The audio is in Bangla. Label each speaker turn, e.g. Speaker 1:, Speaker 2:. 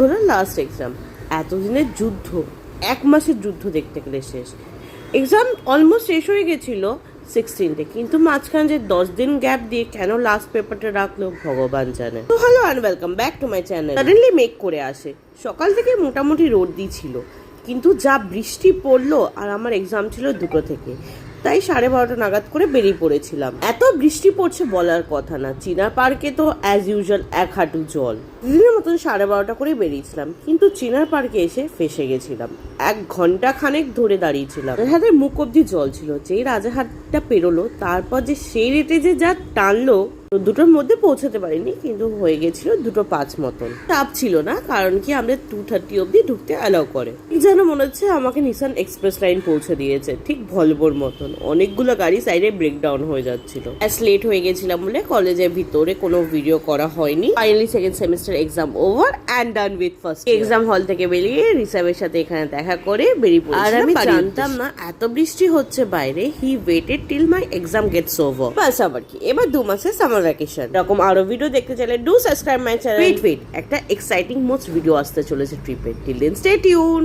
Speaker 1: হলো লাস্ট এক্সাম। এতদিনের যুদ্ধ, 1 মাসের যুদ্ধ দেখতে গেলে শেষ। এক্সাম অলমোস্ট শেষ হয়ে গেছিলো 16th, কিন্তু মাঝখানে যে 10 দিন গ্যাপ দিয়ে কেন লাস্ট পেপারটা রাখলো ভগবান জানে। তো hello and welcome back to my channel. Suddenly মেঘ করে আসে, সকাল থেকে মোটামুটি রোদ দিয়েছিল, কিন্তু যা বৃষ্টি পড়লো। আর আমার এক্সাম ছিল 2টো থেকে, তাই 12:30 নাগাদ করে বেরিয়ে পড়েছিলাম। এত বৃষ্টি পড়ছে বলার কথা না। চিনার পার্কে তো অ্যাজ ইউজুয়াল 1 হাঁটু জল। দিনের মতন 12:30 করে বেরিয়েছিলাম, কিন্তু চিনার পার্কে এসে ফেসে গেছিলাম। 1 ঘন্টা খানেক ধরে দাঁড়িয়েছিলাম। রাজাহাটের মুখ অব্দি জল ছিল। যেই রাজাহাটটা পেরোলো, তারপর যে সেই রেটে যে যা টানলো, তো 2টোর মধ্যে পৌঁছাতে পারিনি, কিন্তু হয়ে গেছিল 2:05 মতন। চাপ ছিল না, কারণ কি আমরা 2:30 অব্দি ঢুকতে অ্যালাউ করে। যেন মনে হচ্ছে আমাকে নিসান এক্সপ্রেস লাইন পৌঁছে দিয়েছে, ঠিক ভলভোর মতন। অনেকগুলো গাড়ি সাইডে ব্রেকডাউন হয়ে যাচ্ছিল। লেট হয়ে গেছিলাম বলে কলেজের ভিতরে কোনো ভিডিও করা হয়নি। Finally second semester exam over and done with first. Exam হল থেকে বেরিয়ে রিসাবের সাথে এখানে দেখা করে বেরিয়ে পড়েছিলাম। আর আমি জানতাম না এত বৃষ্টি হচ্ছে বাইরে। He waited till my exam gets over. বাস আবার কি, এবার 2 মাসের সামার ভ্যাকেশন। এরকম আরো ভিডিও দেখতে চাইলে do subscribe my channel. Wait একটা এক্সাইটিং মোস্ট ভিডিও আসতে চলেছে ট্রিপের। Till then stay tune.